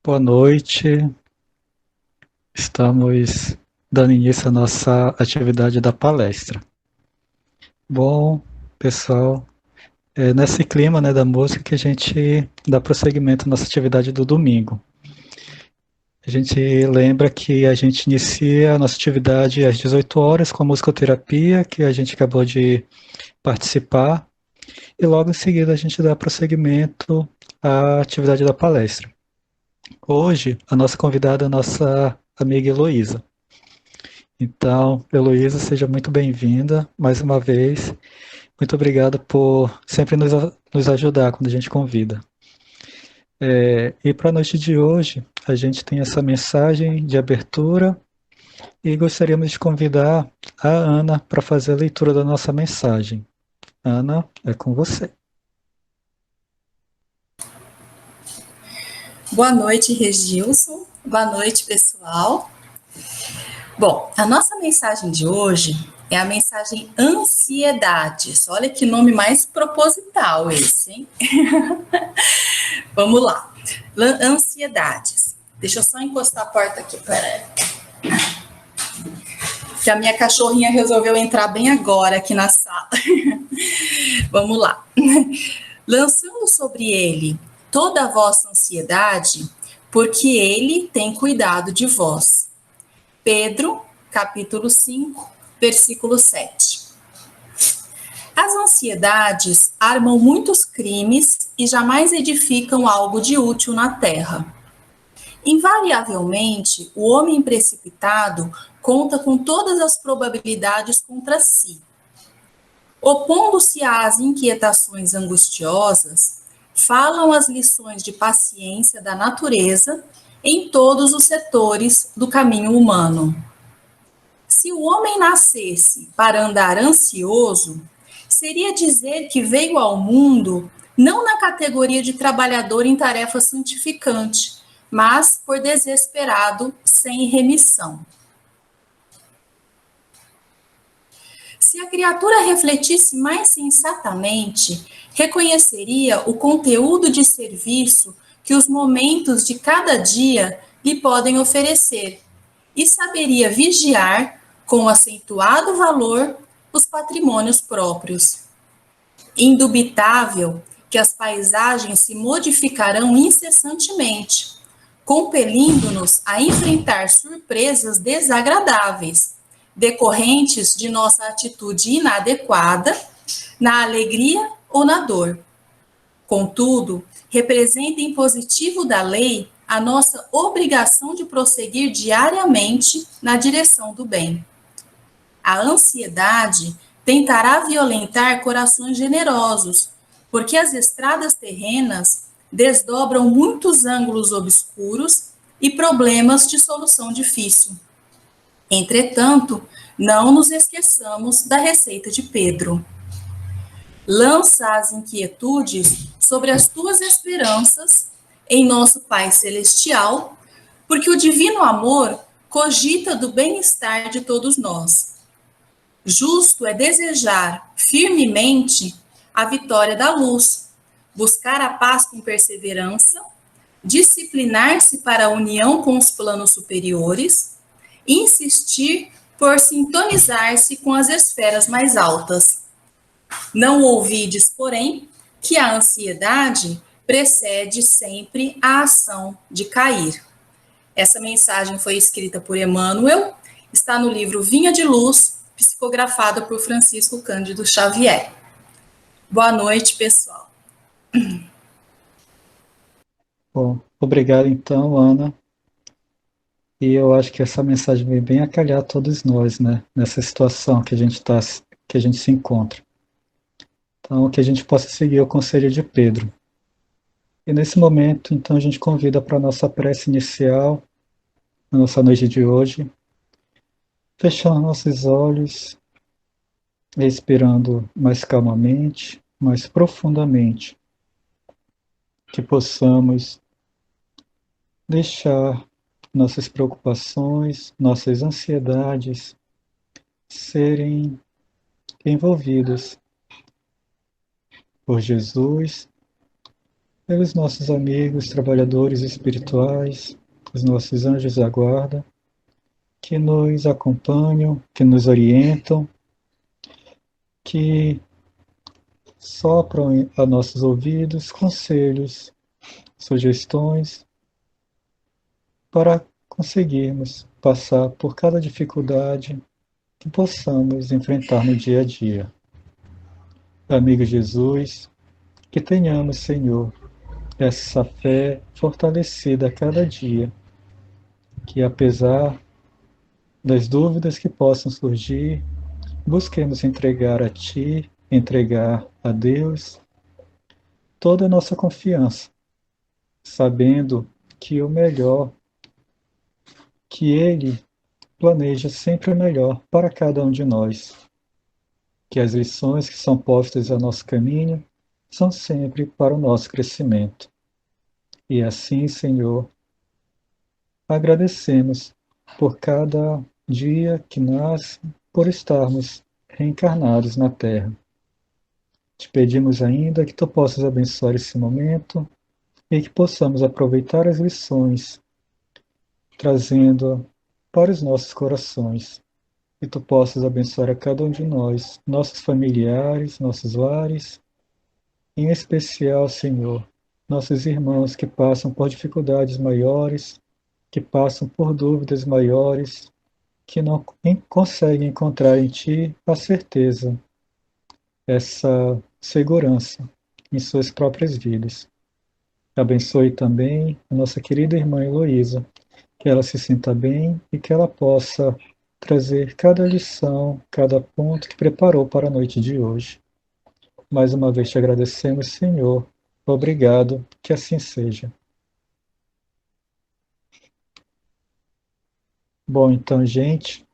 Boa noite. Estamos dando início à nossa atividade da palestra. Bom, pessoal, é nesse clima, né, da música que a gente dá prosseguimento à nossa atividade do domingo. A gente lembra que a gente inicia a nossa atividade às 18 horas com a musicoterapia, que a gente acabou de participar, e logo em seguida a gente dá prosseguimento à atividade da palestra. Hoje, a nossa convidada é a nossa amiga Heloísa. Então, Heloísa, seja muito bem-vinda mais uma vez. Muito obrigado por sempre nos ajudar quando a gente convida. E para a noite de hoje, a gente tem essa mensagem de abertura e gostaríamos de convidar a Ana para fazer a leitura da nossa mensagem. Ana, é com você. Boa noite, Regilson. Boa noite, pessoal. Bom, a nossa mensagem de hoje é a mensagem ansiedades. Olha que nome mais proposital esse, hein? Vamos lá. Ansiedades. Deixa eu só encostar a porta aqui, peraí. Que a minha cachorrinha resolveu entrar bem agora aqui na sala. Vamos lá. Lançando sobre ele toda a vossa ansiedade, porque ele tem cuidado de vós. Pedro, capítulo 5, versículo 7. As ansiedades armam muitos crimes e jamais edificam algo de útil na terra. Invariavelmente, o homem precipitado conta com todas as probabilidades contra si. Opondo-se às inquietações angustiosas, falam as lições de paciência da natureza em todos os setores do caminho humano. Se o homem nascesse para andar ansioso, seria dizer que veio ao mundo não na categoria de trabalhador em tarefa santificante, mas por desesperado sem remissão. Se a criatura refletisse mais sensatamente, reconheceria o conteúdo de serviço que os momentos de cada dia lhe podem oferecer e saberia vigiar com acentuado valor os patrimônios próprios. Indubitável que as paisagens se modificarão incessantemente, compelindo-nos a enfrentar surpresas desagradáveis, decorrentes de nossa atitude inadequada, na alegria ou na dor. Contudo, representa em positivo da lei a nossa obrigação de prosseguir diariamente na direção do bem. A ansiedade tentará violentar corações generosos, porque as estradas terrenas desdobram muitos ângulos obscuros e problemas de solução difícil. Entretanto, não nos esqueçamos da receita de Pedro. Lança as inquietudes sobre as tuas esperanças em nosso Pai Celestial, porque o divino amor cogita do bem-estar de todos nós. Justo é desejar firmemente a vitória da luz, buscar a paz com perseverança, disciplinar-se para a união com os planos superiores, insistir por sintonizar-se com as esferas mais altas. Não ouvides, porém, que a ansiedade precede sempre a ação de cair. Essa mensagem foi escrita por Emmanuel, está no livro Vinha de Luz, psicografada por Francisco Cândido Xavier. Boa noite, pessoal. Bom, obrigado então, Ana. E eu acho que essa mensagem vem bem a calhar todos nós, né? Nessa situação que a gente se encontra. Então, que a gente possa seguir o conselho de Pedro. E nesse momento, então, a gente convida para a nossa prece inicial, na nossa noite de hoje, fechando nossos olhos, respirando mais calmamente, mais profundamente, que possamos deixar nossas preocupações, nossas ansiedades serem envolvidas por Jesus pelos nossos amigos, trabalhadores espirituais, os nossos anjos da guarda, que nos acompanham, que nos orientam, que sopram a nossos ouvidos conselhos, sugestões para conseguirmos passar por cada dificuldade que possamos enfrentar no dia a dia. Amigo Jesus, que tenhamos, Senhor, essa fé fortalecida a cada dia, que apesar das dúvidas que possam surgir, busquemos entregar a Ti, entregar a Deus toda a nossa confiança, sabendo que o melhor, que Ele planeja sempre o melhor para cada um de nós, que as lições que são postas a nosso caminho são sempre para o nosso crescimento. E assim, Senhor, agradecemos por cada dia que nasce, por estarmos reencarnados na Terra. Te pedimos ainda que Tu possas abençoar esse momento e que possamos aproveitar as lições, trazendo para os nossos corações. Que Tu possas abençoar a cada um de nós, nossos familiares, nossos lares, em especial, Senhor, nossos irmãos que passam por dificuldades maiores, que passam por dúvidas maiores, que não conseguem encontrar em Ti a certeza, essa segurança em suas próprias vidas. Abençoe também a nossa querida irmã Heloísa, que ela se sinta bem e que ela possa trazer cada lição, cada ponto que preparou para a noite de hoje. Mais uma vez te agradecemos, Senhor. Obrigado, que assim seja. Bom, então, gente,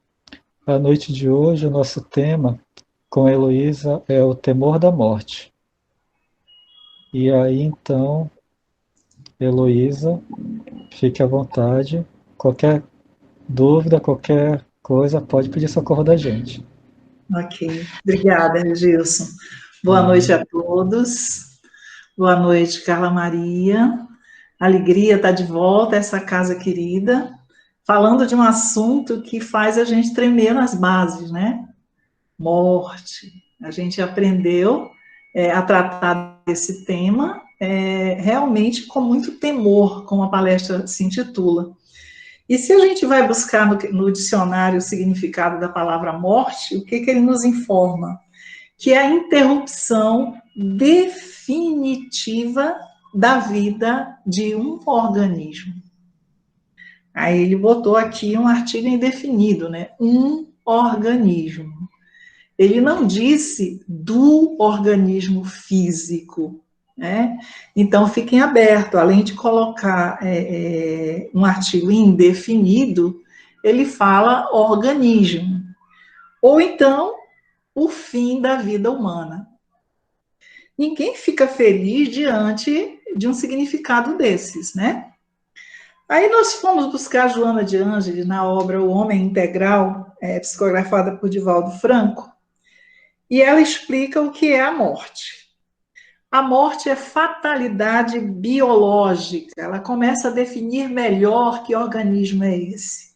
a noite de hoje, o nosso tema com a Heloísa é o temor da morte. E aí, então, Heloísa, fique à vontade. Qualquer dúvida, qualquer coisa, pode pedir socorro da gente. Ok. Obrigada, Gilson. Boa noite a todos. Boa noite, Carla Maria. Alegria estar de volta a essa casa querida, falando de um assunto que faz a gente tremer nas bases, né? Morte. A gente aprendeu a tratar desse tema realmente com muito temor, como a palestra se intitula. E se a gente vai buscar no dicionário o significado da palavra morte, o que ele nos informa? Que é a interrupção definitiva da vida de um organismo. Aí ele botou aqui um artigo indefinido, né? Um organismo. Ele não disse do organismo físico, né? Então, fiquem abertos, além de colocar um artigo indefinido, ele fala organismo. Ou então, o fim da vida humana. Ninguém fica feliz diante de um significado desses, né? Aí nós fomos buscar Joana de Ângeles na obra O Homem Integral, psicografada por Divaldo Franco, e ela explica o que é a morte. A morte é fatalidade biológica, ela começa a definir melhor que organismo é esse.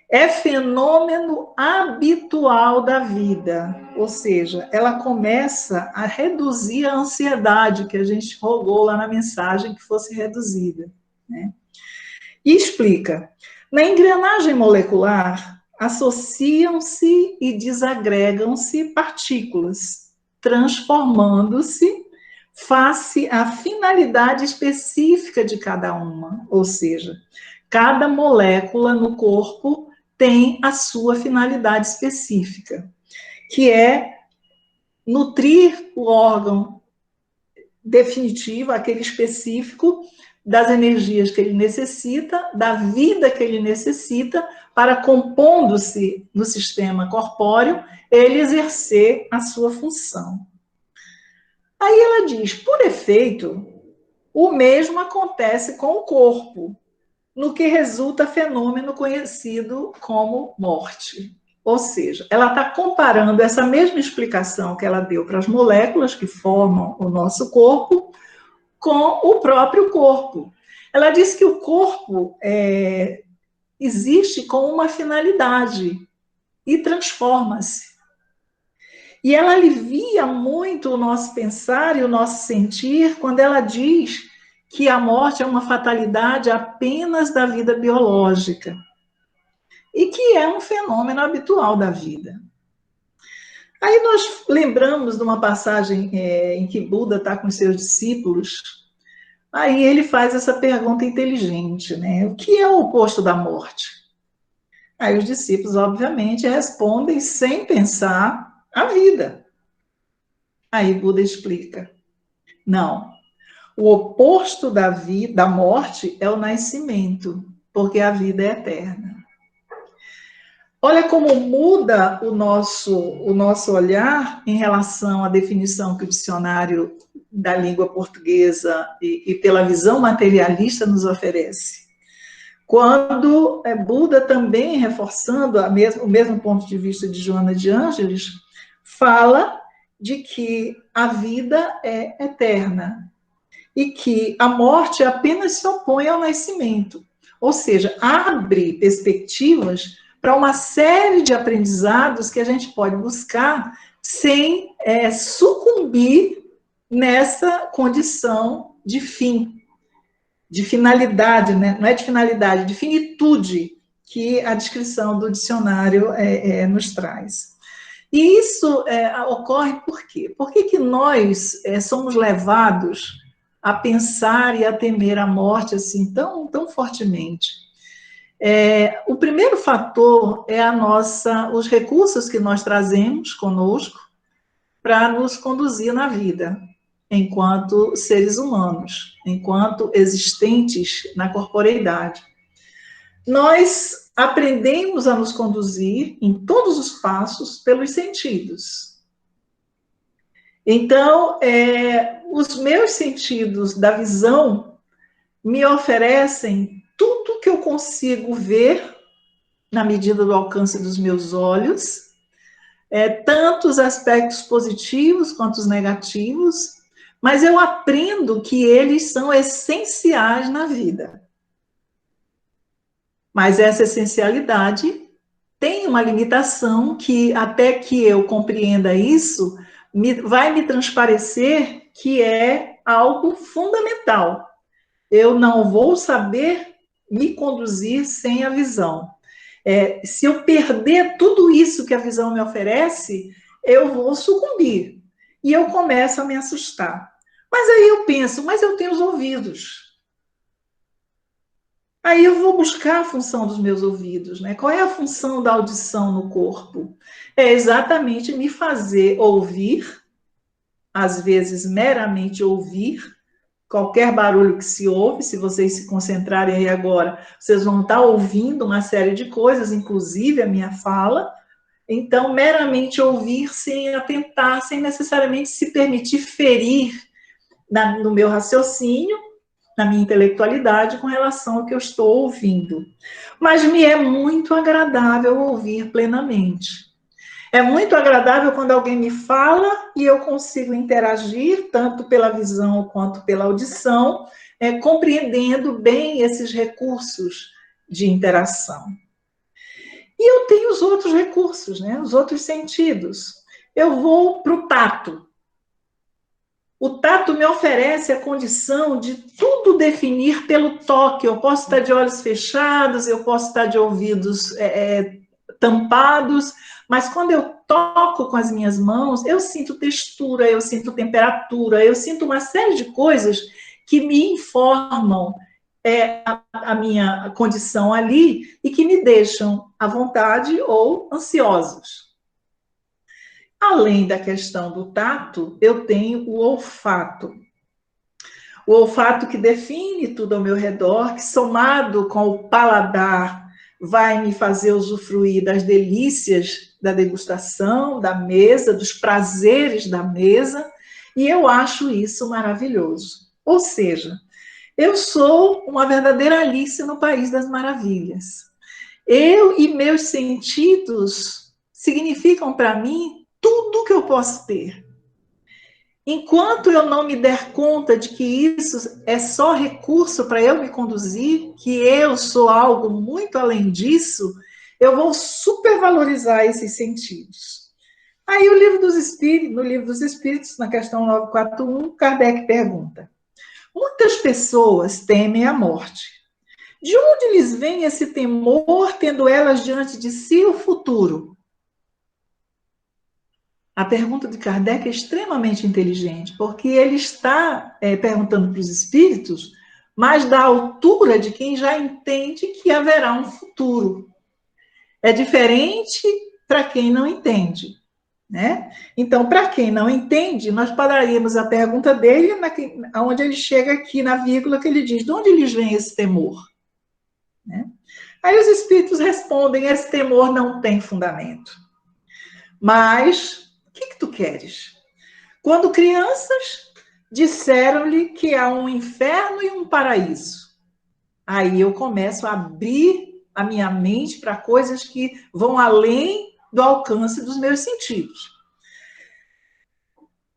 É fenômeno habitual da vida, ou seja, ela começa a reduzir a ansiedade que a gente rogou lá na mensagem que fosse reduzida, né? E explica, na engrenagem molecular, associam-se e desagregam-se partículas, transformando-se face à finalidade específica de cada uma, ou seja, cada molécula no corpo tem a sua finalidade específica, que é nutrir o órgão definitivo, aquele específico, das energias que ele necessita, da vida que ele necessita, para, compondo-se no sistema corpóreo, ele exercer a sua função. Aí ela diz, por efeito, o mesmo acontece com o corpo, no que resulta fenômeno conhecido como morte. Ou seja, ela está comparando essa mesma explicação que ela deu para as moléculas que formam o nosso corpo com o próprio corpo. Ela diz que o corpo existe com uma finalidade e transforma-se. E ela alivia muito o nosso pensar e o nosso sentir quando ela diz que a morte é uma fatalidade apenas da vida biológica e que é um fenômeno habitual da vida. Aí nós lembramos de uma passagem em que Buda está com seus discípulos. Aí ele faz essa pergunta inteligente, né? O que é o oposto da morte? Aí os discípulos, obviamente, respondem sem pensar a vida. Aí Buda explica. Não, o oposto da morte é o nascimento, porque a vida é eterna. Olha como muda o nosso olhar em relação à definição que o dicionário da língua portuguesa e pela visão materialista nos oferece. Quando Buda também, reforçando o mesmo ponto de vista de Joana de Ângeles, fala de que a vida é eterna e que a morte apenas se opõe ao nascimento, ou seja, abre perspectivas para uma série de aprendizados que a gente pode buscar sem sucumbir nessa condição de fim, de finalidade, né? Não é de finalidade, de finitude, que a descrição do dicionário nos traz. E isso ocorre por quê? Por que nós somos levados a pensar e a temer a morte assim tão, tão fortemente? O primeiro fator é os recursos que nós trazemos conosco para nos conduzir na vida, enquanto seres humanos, enquanto existentes na corporeidade. Nós aprendemos a nos conduzir em todos os passos pelos sentidos. Então, os meus sentidos da visão me oferecem tudo que eu consigo ver na medida do alcance dos meus olhos, tanto os aspectos positivos quanto os negativos, mas eu aprendo que eles são essenciais na vida. Mas essa essencialidade tem uma limitação que, até que eu compreenda isso, vai me transparecer que é algo fundamental. Eu não vou saber me conduzir sem a visão. Se eu perder tudo isso que a visão me oferece, eu vou sucumbir. E eu começo a me assustar. Mas aí eu penso, mas eu tenho os ouvidos. Aí eu vou buscar a função dos meus ouvidos, né? Qual é a função da audição no corpo? É exatamente me fazer ouvir, às vezes meramente ouvir, qualquer barulho que se ouve, se vocês se concentrarem aí agora, vocês vão estar ouvindo uma série de coisas, inclusive a minha fala. Então, meramente ouvir sem atentar, sem necessariamente se permitir ferir no meu raciocínio, na minha intelectualidade com relação ao que eu estou ouvindo. Mas me é muito agradável ouvir plenamente. É muito agradável quando alguém me fala e eu consigo interagir, tanto pela visão quanto pela audição, compreendendo bem esses recursos de interação. E eu tenho os outros recursos, né? Os outros sentidos. Eu vou para o tato. O tato me oferece a condição de tudo definir pelo toque. Eu posso estar de olhos fechados, eu posso estar de ouvidos tampados, mas quando eu toco com as minhas mãos, eu sinto textura, eu sinto temperatura, eu sinto uma série de coisas que me informam a minha condição ali e que me deixam à vontade ou ansiosos. Além da questão do tato, eu tenho o olfato. O olfato que define tudo ao meu redor, que somado com o paladar, vai me fazer usufruir das delícias da degustação, da mesa, dos prazeres da mesa, e eu acho isso maravilhoso. Ou seja, eu sou uma verdadeira Alice no País das Maravilhas. Eu e meus sentidos significam para mim tudo que eu posso ter. Enquanto eu não me der conta de que isso é só recurso para eu me conduzir, que eu sou algo muito além disso, eu vou supervalorizar esses sentidos. Aí o livro dos Espíritos, no livro dos Espíritos, na questão 941, Kardec pergunta: muitas pessoas temem a morte. De onde lhes vem esse temor, tendo elas diante de si o futuro? A pergunta de Kardec é extremamente inteligente, porque ele está perguntando para os espíritos, mas da altura de quem já entende que haverá um futuro. É diferente para quem não entende, né? Então, para quem não entende, nós pararíamos a pergunta dele onde ele chega aqui na vírgula que ele diz: de onde lhes vem esse temor? Né? Aí os espíritos respondem: esse temor não tem fundamento. Mas o que tu queres? Quando crianças disseram-lhe que há um inferno e um paraíso, aí eu começo a abrir a minha mente para coisas que vão além do alcance dos meus sentidos.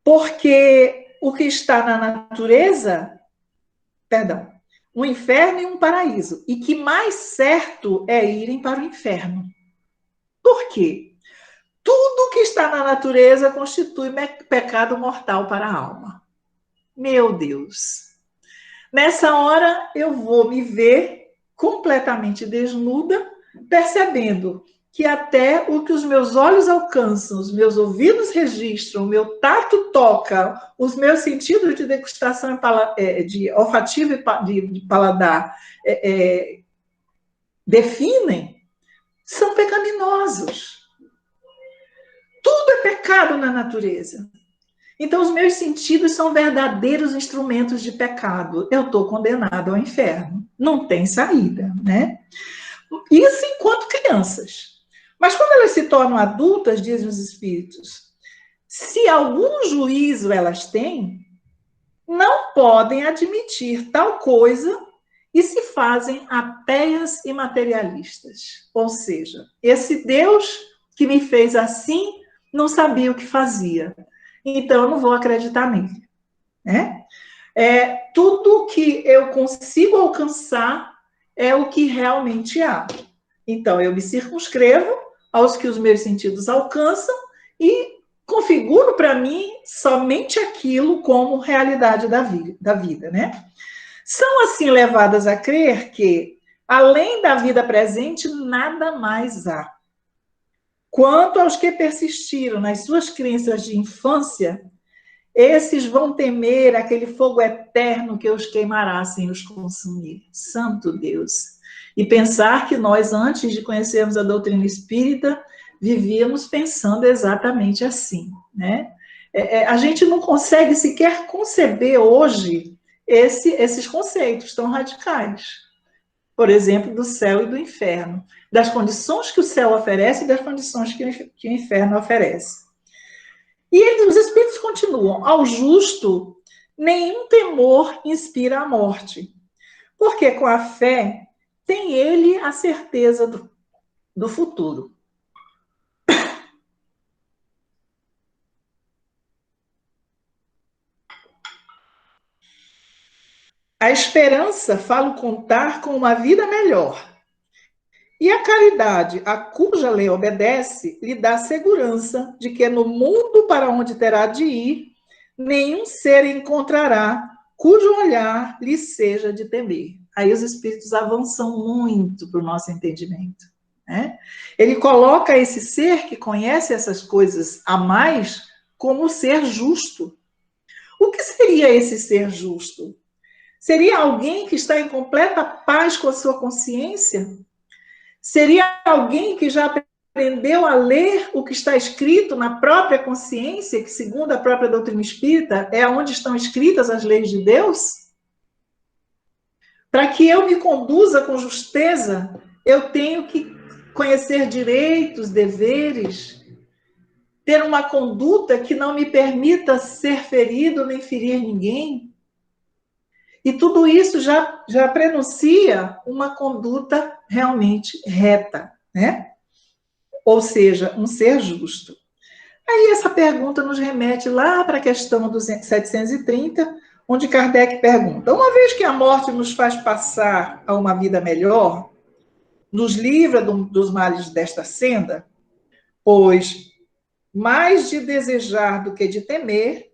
Porque o que está na natureza, um inferno e um paraíso, e que mais certo é irem para o inferno. Por quê? Tudo que está na natureza constitui pecado mortal para a alma. Meu Deus. Nessa hora, eu vou me ver completamente desnuda, percebendo que até o que os meus olhos alcançam, os meus ouvidos registram, o meu tato toca, os meus sentidos de degustação de olfativo e de paladar definem, são pecaminosos. Tudo é pecado na natureza. Então, os meus sentidos são verdadeiros instrumentos de pecado. Eu estou condenado ao inferno. Não tem saída, né? Isso enquanto crianças. Mas quando elas se tornam adultas, dizem os espíritos, se algum juízo elas têm, não podem admitir tal coisa e se fazem ateias e materialistas. Ou seja, esse Deus que me fez assim não sabia o que fazia. Então, eu não vou acreditar nele. Né? Tudo que eu consigo alcançar é o que realmente há. Então, eu me circunscrevo aos que os meus sentidos alcançam e configuro para mim somente aquilo como realidade da vida, né? São, assim, levadas a crer que, além da vida presente, nada mais há. Quanto aos que persistiram nas suas crenças de infância, esses vão temer aquele fogo eterno que os queimará sem os consumir. Santo Deus! E pensar que nós, antes de conhecermos a doutrina espírita, vivíamos pensando exatamente assim, né? A gente não consegue sequer conceber hoje esses conceitos tão radicais. Por exemplo, do céu e do inferno, das condições que o céu oferece e das condições que o inferno oferece. E os espíritos continuam: ao justo, nenhum temor inspira a morte, porque com a fé tem ele a certeza do futuro. A esperança fala contar com uma vida melhor. E a caridade, a cuja lei obedece, lhe dá segurança de que no mundo para onde terá de ir, nenhum ser encontrará cujo olhar lhe seja de temer. Aí os espíritos avançam muito para o nosso entendimento. Né? Ele coloca esse ser que conhece essas coisas a mais como ser justo. O que seria esse ser justo? Seria alguém que está em completa paz com a sua consciência? Seria alguém que já aprendeu a ler o que está escrito na própria consciência, que, segundo a própria doutrina espírita, é onde estão escritas as leis de Deus? Para que eu me conduza com justeza, eu tenho que conhecer direitos, deveres, ter uma conduta que não me permita ser ferido nem ferir ninguém. E tudo isso já prenuncia uma conduta realmente reta, né? Ou seja, um ser justo. Aí essa pergunta nos remete lá para a questão 730, onde Kardec pergunta: uma vez que a morte nos faz passar a uma vida melhor, nos livra dos males desta senda, pois mais de desejar do que de temer,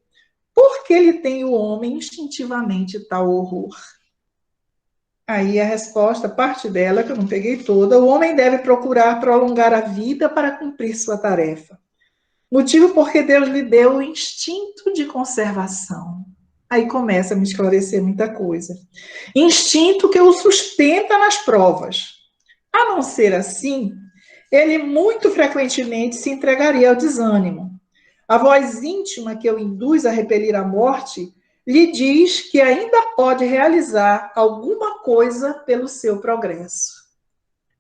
porque ele tem o homem instintivamente tal horror? Aí a resposta, parte dela, que eu não peguei toda: o homem deve procurar prolongar a vida para cumprir sua tarefa. Motivo porque Deus lhe deu o instinto de conservação. Aí começa a me esclarecer muita coisa. Instinto que o sustenta nas provas. A não ser assim, ele muito frequentemente se entregaria ao desânimo. A voz íntima que o induz a repelir a morte lhe diz que ainda pode realizar alguma coisa pelo seu progresso.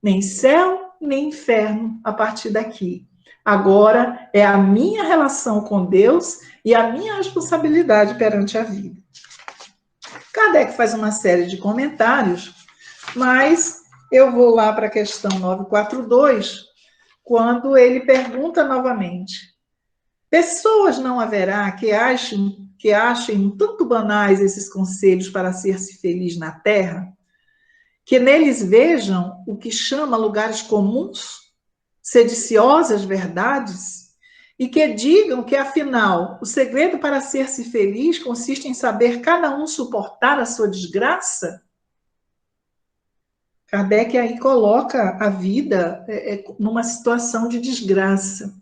Nem céu, nem inferno a partir daqui. Agora é a minha relação com Deus e a minha responsabilidade perante a vida. Kardec faz uma série de comentários, mas eu vou lá para a questão 942, quando ele pergunta novamente: pessoas não haverá que achem um tanto banais esses conselhos para ser-se feliz na terra, que neles vejam o que chama lugares comuns, sediciosas verdades, e que digam que, afinal, o segredo para ser-se feliz consiste em saber cada um suportar a sua desgraça? Kardec aí coloca a vida numa situação de desgraça.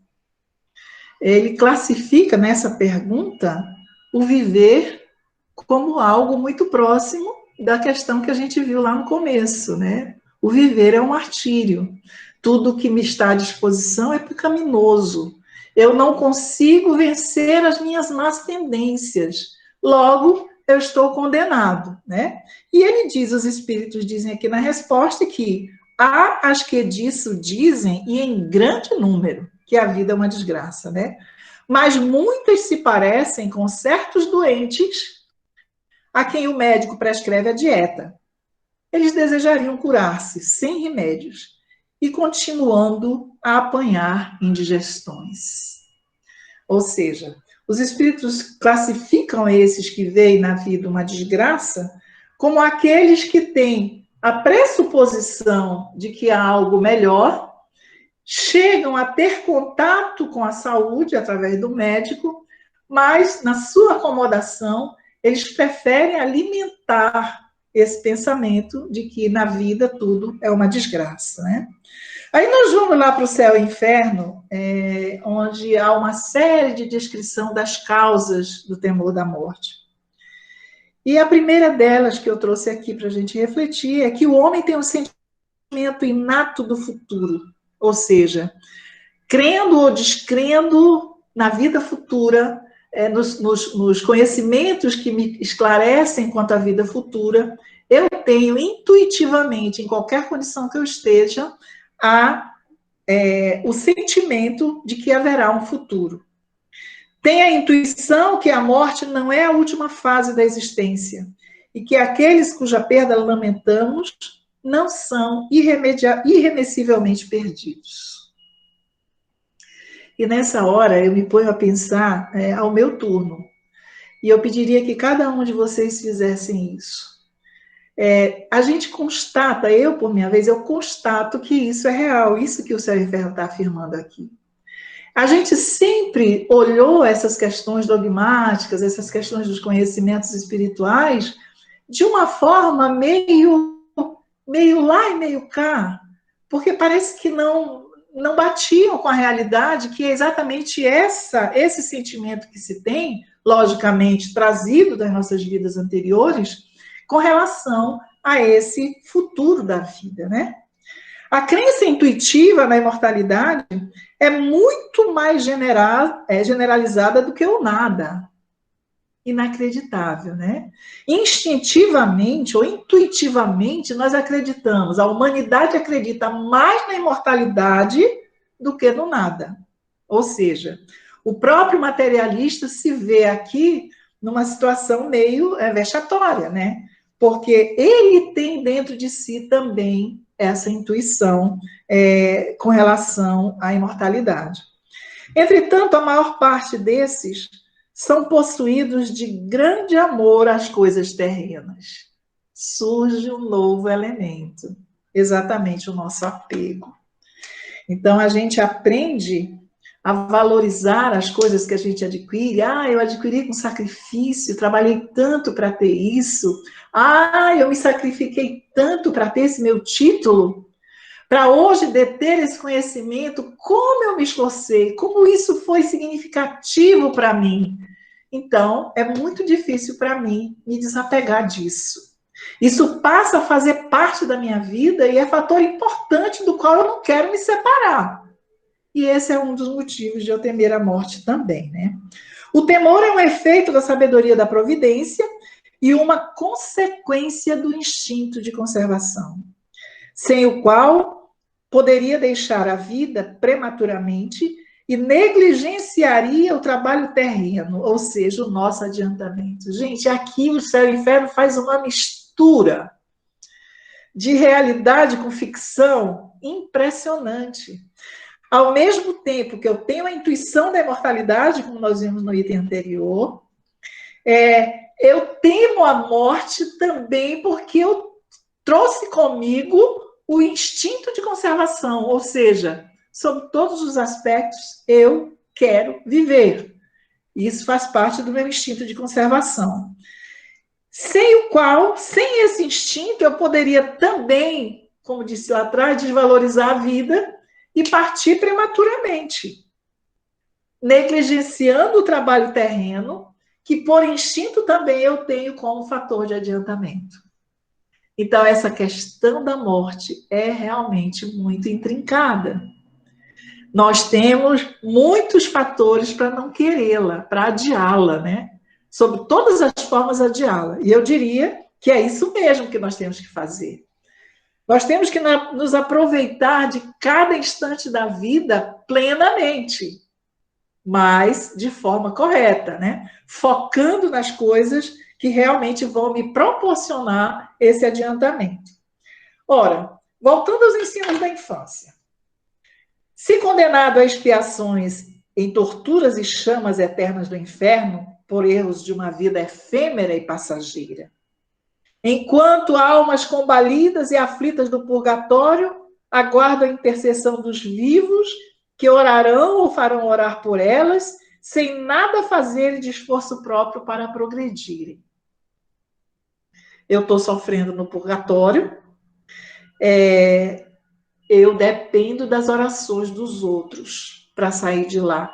Ele classifica nessa pergunta o viver como algo muito próximo da questão que a gente viu lá no começo, né? O viver é um martírio. Tudo que me está à disposição é pecaminoso. Eu não consigo vencer as minhas más tendências. Logo, eu estou condenado, né? E ele diz, os espíritos dizem aqui na resposta que há as que disso dizem, e em grande número, que a vida é uma desgraça, né? Mas muitas se parecem com certos doentes a quem o médico prescreve a dieta. Eles desejariam curar-se sem remédios e continuando a apanhar indigestões. Ou seja, os espíritos classificam esses que veem na vida uma desgraça como aqueles que têm a pressuposição de que há algo melhor, chegam a ter contato com a saúde através do médico, mas na sua acomodação eles preferem alimentar esse pensamento de que na vida tudo é uma desgraça, né? Aí nós vamos lá para o céu e inferno, onde há uma série de descrição das causas do temor da morte. E a primeira delas que eu trouxe aqui para a gente refletir é que o homem tem um sentimento inato do futuro, ou seja, crendo ou descrendo na vida futura, nos conhecimentos que me esclarecem quanto à vida futura, eu tenho intuitivamente, em qualquer condição que eu esteja, o sentimento de que haverá um futuro. Tem a intuição que a morte não é a última fase da existência e que aqueles cuja perda lamentamos não são irremessivelmente perdidos. E nessa hora eu me ponho a pensar ao meu turno. E eu pediria que cada um de vocês fizessem isso. A gente constata, eu por minha vez, eu constato que isso é real, isso que o Céu e Inferno está afirmando aqui. A gente sempre olhou essas questões dogmáticas, essas questões dos conhecimentos espirituais, de uma forma meio lá e meio cá, porque parece que não batiam com a realidade, que é exatamente esse sentimento que se tem, logicamente, trazido das nossas vidas anteriores, com relação a esse futuro da vida, né? A crença intuitiva na imortalidade é muito mais generalizada do que o nada. Inacreditável, né? Instintivamente ou intuitivamente nós acreditamos, a humanidade acredita mais na imortalidade do que no nada. Ou seja, o próprio materialista se vê aqui numa situação meio vexatória, né? Porque ele tem dentro de si também essa intuição com relação à imortalidade. Entretanto, a maior parte desses são possuídos de grande amor às coisas terrenas. Surge um novo elemento, exatamente o nosso apego. Então, a gente aprende a valorizar as coisas que a gente adquire. Ah, eu adquiri com sacrifício, trabalhei tanto para ter isso. Ah, eu me sacrifiquei tanto para ter esse meu título. Para hoje deter esse conhecimento, como eu me esforcei, como isso foi significativo para mim. Então, é muito difícil para mim me desapegar disso. Isso passa a fazer parte da minha vida e é fator importante do qual eu não quero me separar. E esse é um dos motivos de eu temer a morte também, né? O temor é um efeito da sabedoria da providência e uma consequência do instinto de conservação, sem o qual poderia deixar a vida prematuramente e negligenciaria o trabalho terreno, ou seja, o nosso adiantamento. Gente, aqui o céu e o inferno faz uma mistura de realidade com ficção impressionante. Ao mesmo tempo que eu tenho a intuição da imortalidade, como nós vimos no item anterior, eu temo a morte também porque eu trouxe comigo o instinto de conservação, ou seja, sobre todos os aspectos, eu quero viver. Isso faz parte do meu instinto de conservação. Sem o qual, sem esse instinto, eu poderia também, como disse lá atrás, desvalorizar a vida e partir prematuramente, negligenciando o trabalho terreno, que por instinto também eu tenho como fator de adiantamento. Então, essa questão da morte é realmente muito intrincada. Nós temos muitos fatores para não querê-la, para adiá-la, né? Sob todas as formas, adiá-la. E eu diria que é isso mesmo que nós temos que fazer. Nós temos que nos aproveitar de cada instante da vida plenamente, mas de forma correta, né? Focando nas coisas que realmente vão me proporcionar esse adiantamento. Ora, voltando aos ensinos da infância. Se condenado a expiações em torturas e chamas eternas do inferno, por erros de uma vida efêmera e passageira, enquanto almas combalidas e aflitas do purgatório aguardam a intercessão dos vivos, que orarão ou farão orar por elas, sem nada fazerem de esforço próprio para progredirem. Eu estou sofrendo no purgatório, eu dependo das orações dos outros para sair de lá.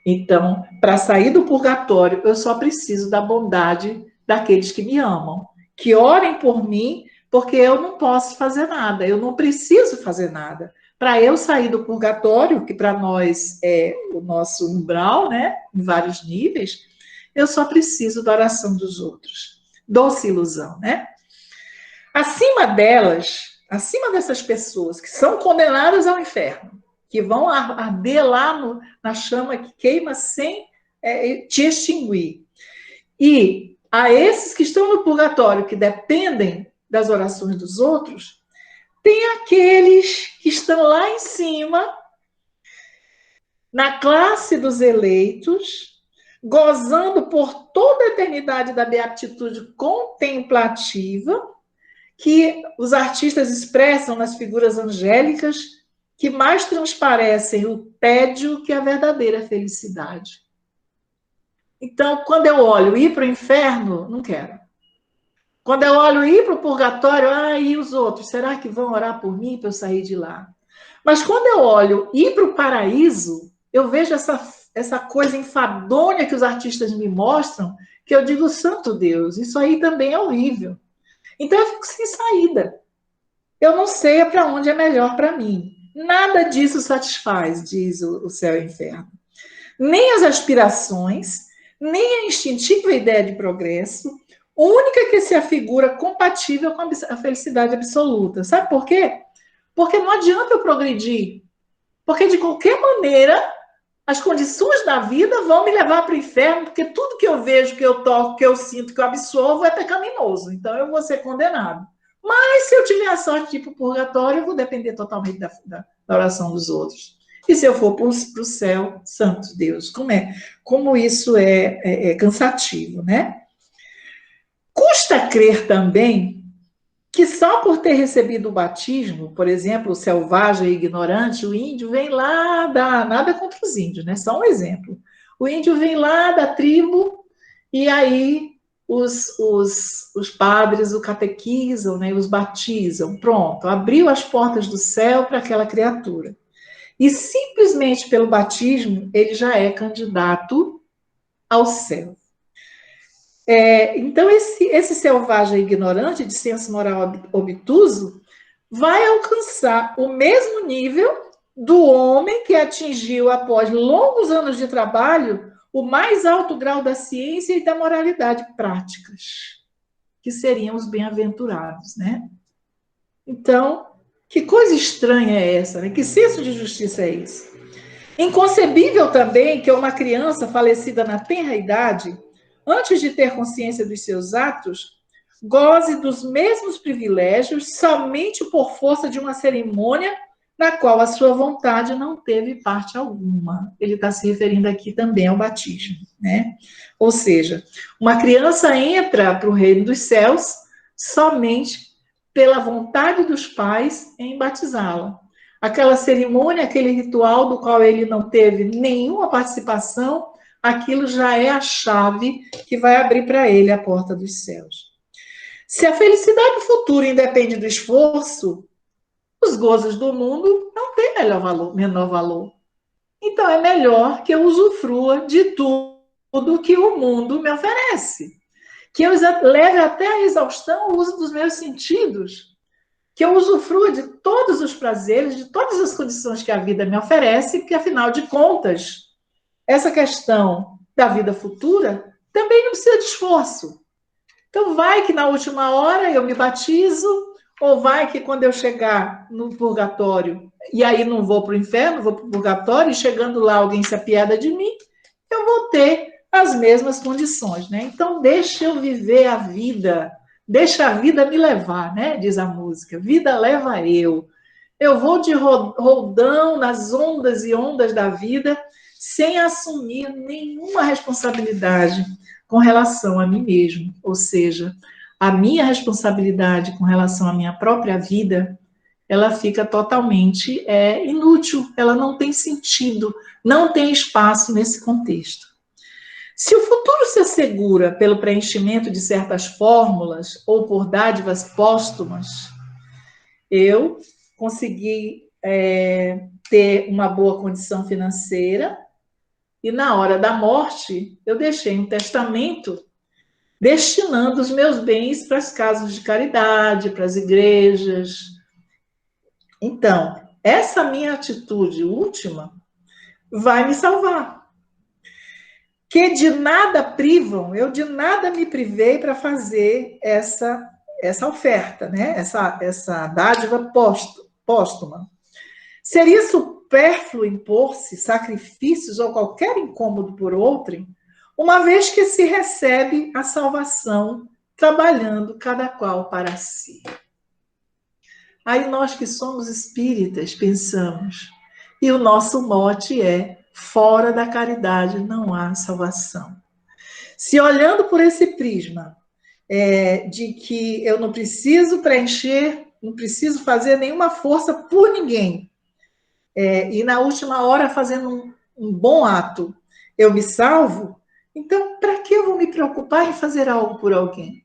Então, para sair do purgatório, eu só preciso da bondade daqueles que me amam, que orem por mim, porque eu não posso fazer nada, eu não preciso fazer nada. Para eu sair do purgatório, que para nós é o nosso umbral, né, em vários níveis, eu só preciso da oração dos outros. Doce ilusão, né? Acima delas, acima dessas pessoas que são condenadas ao inferno, que vão arder lá na chama que queima sem te extinguir. E a esses que estão no purgatório, que dependem das orações dos outros, tem aqueles que estão lá em cima, na classe dos eleitos, gozando por toda a eternidade da beatitude contemplativa, que os artistas expressam nas figuras angélicas, que mais transparecem o tédio que a verdadeira felicidade. Então, quando eu olho ir para o inferno, não quero. Quando eu olho ir para o purgatório, e os outros? Será que vão orar por mim para eu sair de lá? Mas quando eu olho ir para o paraíso, eu vejo essa coisa enfadonha que os artistas me mostram, que eu digo, santo Deus, isso aí também é horrível. Então eu fico sem saída. Eu não sei para onde é melhor para mim. Nada disso satisfaz, diz o céu e o inferno. Nem as aspirações, nem a instintiva ideia de progresso, única que se afigura compatível com a felicidade absoluta. Sabe por quê? Porque não adianta eu progredir. Porque, de qualquer maneira, as condições da vida vão me levar para o inferno, porque tudo que eu vejo, que eu toco, que eu sinto, que eu absorvo é pecaminoso. Então, eu vou ser condenado. Mas, se eu tiver a sorte de ir para o purgatório, eu vou depender totalmente da oração dos outros. E se eu for para o céu, santo Deus, como isso é cansativo, né? Custa crer também que só por ter recebido o batismo, por exemplo, o selvagem e ignorante, o índio vem lá nada contra os índios, né? Só um exemplo. O índio vem lá da tribo e aí os padres o catequizam, né? Os batizam. Pronto, abriu as portas do céu para aquela criatura. E simplesmente pelo batismo ele já é candidato ao céu. Então, esse selvagem ignorante, de senso moral obtuso, vai alcançar o mesmo nível do homem que atingiu, após longos anos de trabalho, o mais alto grau da ciência e da moralidade práticas, que seriam os bem-aventurados, né? Então, que coisa estranha é essa, né? Que senso de justiça é esse? Inconcebível também que uma criança falecida na tenra idade, antes de ter consciência dos seus atos, goze dos mesmos privilégios somente por força de uma cerimônia na qual a sua vontade não teve parte alguma. Ele está se referindo aqui também ao batismo, né? Ou seja, uma criança entra para o reino dos céus somente pela vontade dos pais em batizá-la. Aquela cerimônia, aquele ritual do qual ele não teve nenhuma participação, aquilo já é a chave que vai abrir para ele a porta dos céus. Se a felicidade futura independe do esforço, os gozos do mundo não têm menor valor. Então é melhor que eu usufrua de tudo que o mundo me oferece. Que eu leve até a exaustão o uso dos meus sentidos. Que eu usufrua de todos os prazeres, de todas as condições que a vida me oferece, porque, afinal de contas, essa questão da vida futura também não precisa de esforço. Então, vai que na última hora eu me batizo, ou vai que quando eu chegar no purgatório, e aí não vou para o inferno, vou para o purgatório, e chegando lá alguém se apieda de mim, eu vou ter as mesmas condições, né? Então, deixa eu viver a vida, deixa a vida me levar, né? Diz a música, vida leva eu. Eu vou de roldão nas ondas e ondas da vida, sem assumir nenhuma responsabilidade com relação a mim mesmo. Ou seja, a minha responsabilidade com relação à minha própria vida, ela fica totalmente inútil, ela não tem sentido, não tem espaço nesse contexto. Se o futuro se assegura pelo preenchimento de certas fórmulas ou por dádivas póstumas, eu consegui ter uma boa condição financeira e na hora da morte eu deixei um testamento destinando os meus bens para as casas de caridade, para as igrejas. Então, essa minha atitude última vai me salvar. Que de nada privam, eu de nada me privei para fazer essa oferta, né? essa dádiva póstuma. Seria supérfluo impor-se sacrifícios ou qualquer incômodo por outrem, uma vez que se recebe a salvação trabalhando cada qual para si. Aí nós que somos espíritas pensamos, e o nosso mote é: fora da caridade não há salvação. Se olhando por esse prisma de que eu não preciso preencher, não preciso fazer nenhuma força por ninguém, e na última hora fazendo um bom ato, eu me salvo, então para que eu vou me preocupar em fazer algo por alguém?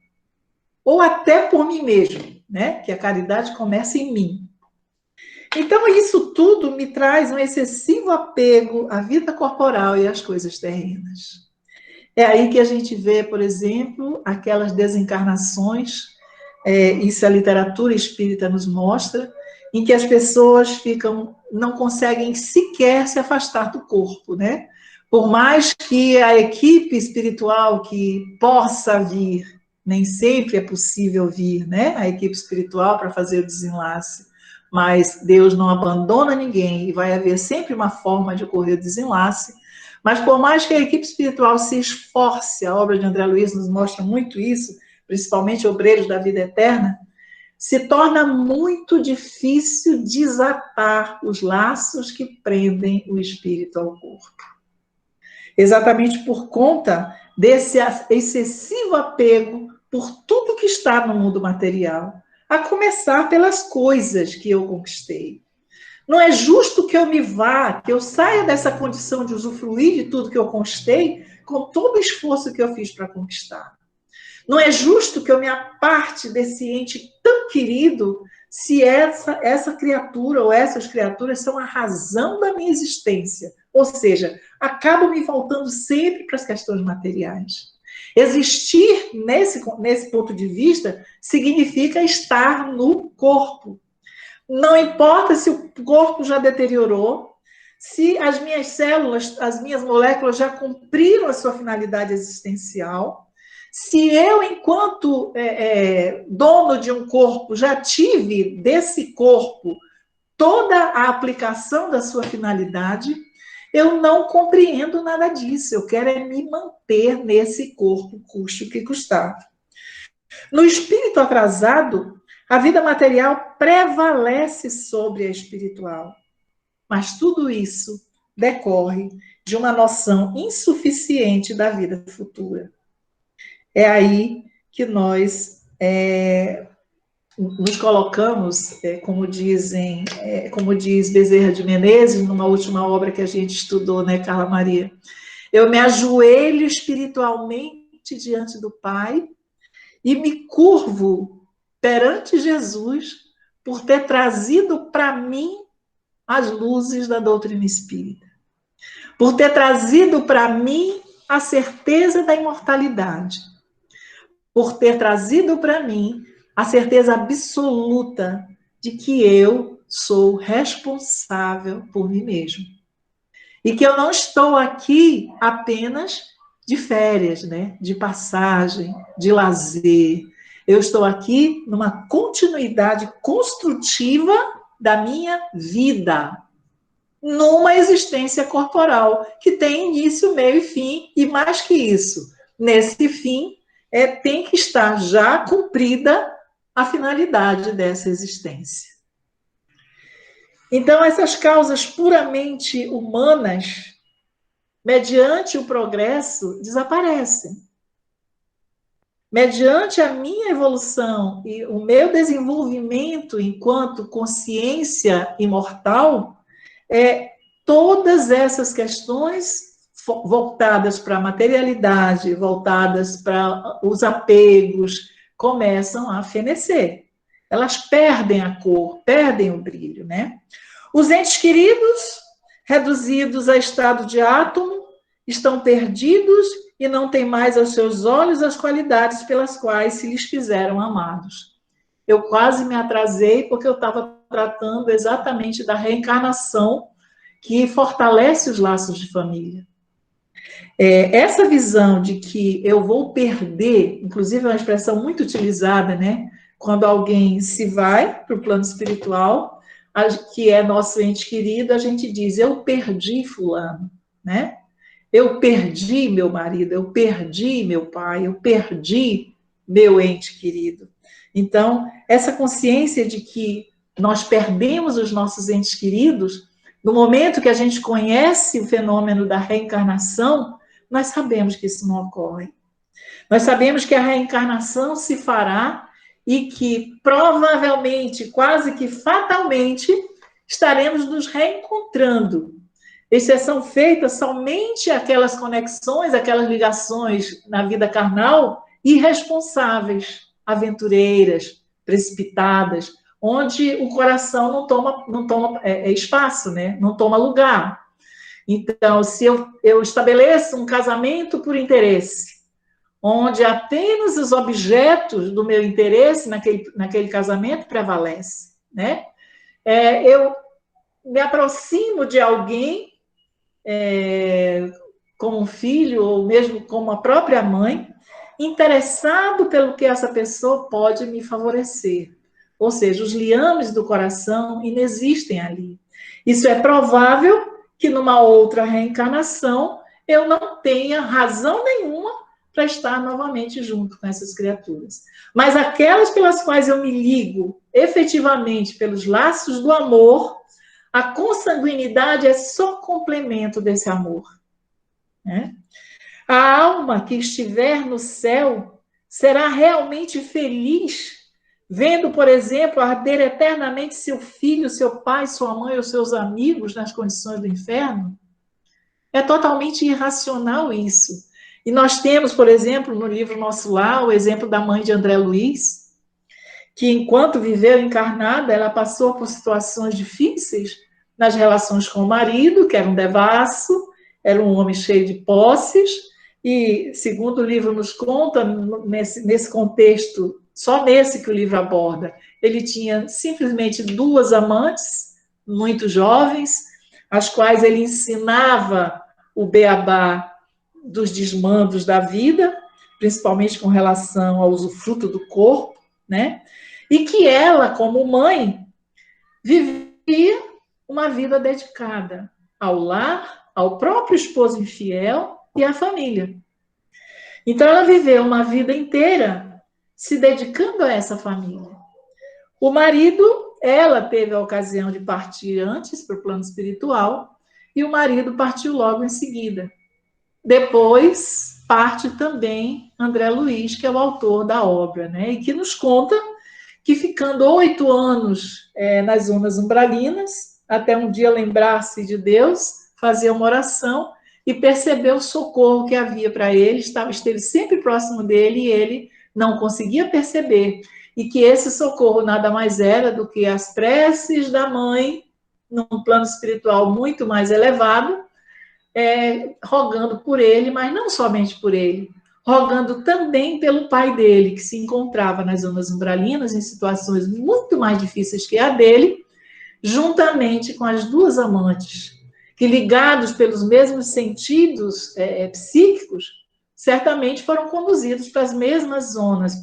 Ou até por mim mesmo, né? Que a caridade começa em mim. Então, isso tudo me traz um excessivo apego à vida corporal e às coisas terrenas. É aí que a gente vê, por exemplo, aquelas desencarnações, isso a literatura espírita nos mostra, em que as pessoas não conseguem sequer se afastar do corpo, né? Por mais que a equipe espiritual que possa vir, nem sempre é possível vir, né? A equipe espiritual para fazer o desenlace. Mas Deus não abandona ninguém e vai haver sempre uma forma de ocorrer o desenlace. Mas por mais que a equipe espiritual se esforce, a obra de André Luiz nos mostra muito isso, principalmente Obreiros da Vida Eterna, se torna muito difícil desatar os laços que prendem o espírito ao corpo. Exatamente por conta desse excessivo apego por tudo que está no mundo material, a começar pelas coisas que eu conquistei. Não é justo que eu me vá, que eu saia dessa condição de usufruir de tudo que eu conquistei, com todo o esforço que eu fiz para conquistar. Não é justo que eu me aparte desse ente tão querido, se essa criatura ou essas criaturas são a razão da minha existência. Ou seja, acabo me voltando sempre para as questões materiais. Existir, nesse ponto de vista, significa estar no corpo. Não importa se o corpo já deteriorou, se as minhas células, as minhas moléculas já cumpriram a sua finalidade existencial, se eu, enquanto dono de um corpo, já tive desse corpo toda a aplicação da sua finalidade, eu não compreendo nada disso. Eu quero é me manter nesse corpo, custe o que custar. No espírito atrasado, a vida material prevalece sobre a espiritual. Mas tudo isso decorre de uma noção insuficiente da vida futura. É aí que nós nos colocamos, como diz Bezerra de Menezes, numa última obra que a gente estudou, né, Carla Maria? Eu me ajoelho espiritualmente diante do Pai e me curvo perante Jesus por ter trazido para mim as luzes da doutrina espírita, por ter trazido para mim a certeza da imortalidade, por ter trazido para mim a certeza absoluta de que eu sou responsável por mim mesmo. E que eu não estou aqui apenas de férias, né? De passagem, de lazer. Eu estou aqui numa continuidade construtiva da minha vida, numa existência corporal, que tem início, meio e fim, e mais que isso, nesse fim, tem que estar já cumprida a finalidade dessa existência. Então, essas causas puramente humanas, mediante o progresso, desaparecem. Mediante a minha evolução e o meu desenvolvimento enquanto consciência imortal, todas essas questões voltadas para a materialidade, voltadas para os apegos, começam a fenecer. Elas perdem a cor, perdem o brilho, né? Os entes queridos, reduzidos a estado de átomo, estão perdidos e não têm mais aos seus olhos as qualidades pelas quais se lhes fizeram amados. Eu quase me atrasei porque eu estava tratando exatamente da reencarnação que fortalece os laços de família. Essa visão de que eu vou perder, inclusive é uma expressão muito utilizada, né? Quando alguém se vai para o plano espiritual, que é nosso ente querido, a gente diz, eu perdi fulano, né? Eu perdi meu marido, eu perdi meu pai, eu perdi meu ente querido. Então, essa consciência de que nós perdemos os nossos entes queridos, no momento que a gente conhece o fenômeno da reencarnação, nós sabemos que isso não ocorre. Nós sabemos que a reencarnação se fará e que provavelmente, quase que fatalmente, estaremos nos reencontrando. Exceção feita somente aquelas conexões, aquelas ligações na vida carnal irresponsáveis, aventureiras, precipitadas, onde o coração não toma espaço, né? Não toma lugar. Então, se eu estabeleço um casamento por interesse, onde apenas os objetos do meu interesse naquele casamento prevalecem, né? Eu me aproximo de alguém, como um filho, ou mesmo como a própria mãe, interessado pelo que essa pessoa pode me favorecer. Ou seja, os liames do coração inexistem ali. Isso é provável que numa outra reencarnação eu não tenha razão nenhuma para estar novamente junto com essas criaturas. Mas aquelas pelas quais eu me ligo efetivamente pelos laços do amor, a consanguinidade é só complemento desse amor, né? A alma que estiver no céu será realmente feliz vendo, por exemplo, arder eternamente seu filho, seu pai, sua mãe ou seus amigos nas condições do inferno? É totalmente irracional isso. E nós temos, por exemplo, no livro Nosso Lar, o exemplo da mãe de André Luiz, que enquanto viveu encarnada, ela passou por situações difíceis nas relações com o marido, que era um devasso, era um homem cheio de posses, e, segundo o livro nos conta, nesse contexto, só nesse que o livro aborda, ele tinha simplesmente 2 amantes, muito jovens, as quais ele ensinava o beabá dos desmandos da vida, principalmente com relação ao usufruto do corpo, né? E que ela, como mãe, vivia uma vida dedicada ao lar, ao próprio esposo infiel e à família. Então, ela viveu uma vida inteira se dedicando a essa família. O marido, ela teve a ocasião de partir antes para o plano espiritual e o marido partiu logo em seguida. Depois parte também André Luiz, que é o autor da obra, né? E que nos conta que ficando 8 anos nas zonas umbralinas, até um dia lembrar-se de Deus, fazer uma oração e perceber o socorro que havia para ele, esteve sempre próximo dele e ele não conseguia perceber. E que esse socorro nada mais era do que as preces da mãe, num plano espiritual muito mais elevado, rogando por ele, mas não somente por ele, rogando também pelo pai dele, que se encontrava nas zonas umbralinas, em situações muito mais difíceis que a dele, juntamente com as 2 amantes, que ligados pelos mesmos sentidos psíquicos, certamente foram conduzidos para as mesmas zonas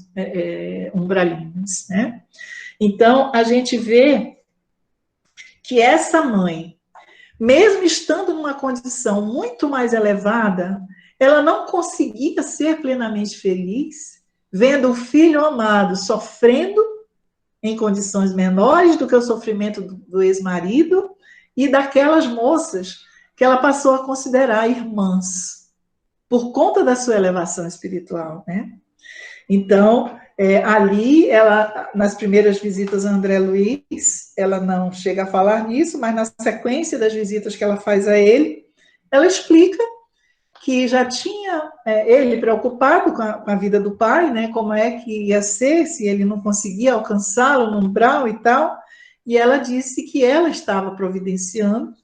umbralinas, né? Então, a gente vê que essa mãe, mesmo estando numa condição muito mais elevada, ela não conseguia ser plenamente feliz vendo o filho amado sofrendo em condições menores do que o sofrimento do ex-marido e daquelas moças que ela passou a considerar irmãs, por conta da sua elevação espiritual, né? Então, ali, ela, nas primeiras visitas a André Luiz, ela não chega a falar nisso, mas na sequência das visitas que ela faz a ele, ela explica que já tinha ele preocupado com a vida do pai, né, como é que ia ser, se ele não conseguia alcançá-lo no umbral e tal, e ela disse que ela estava providenciando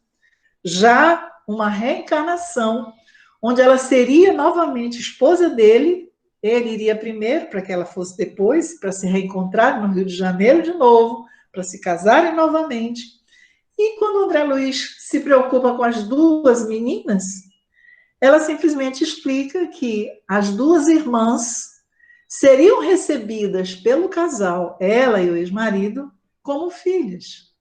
já uma reencarnação, onde ela seria novamente esposa dele, ele iria primeiro, para que ela fosse depois, para se reencontrar no Rio de Janeiro de novo, para se casarem novamente. E quando André Luiz se preocupa com as 2 meninas, ela simplesmente explica que as 2 irmãs seriam recebidas pelo casal, ela e o ex-marido, como filhas.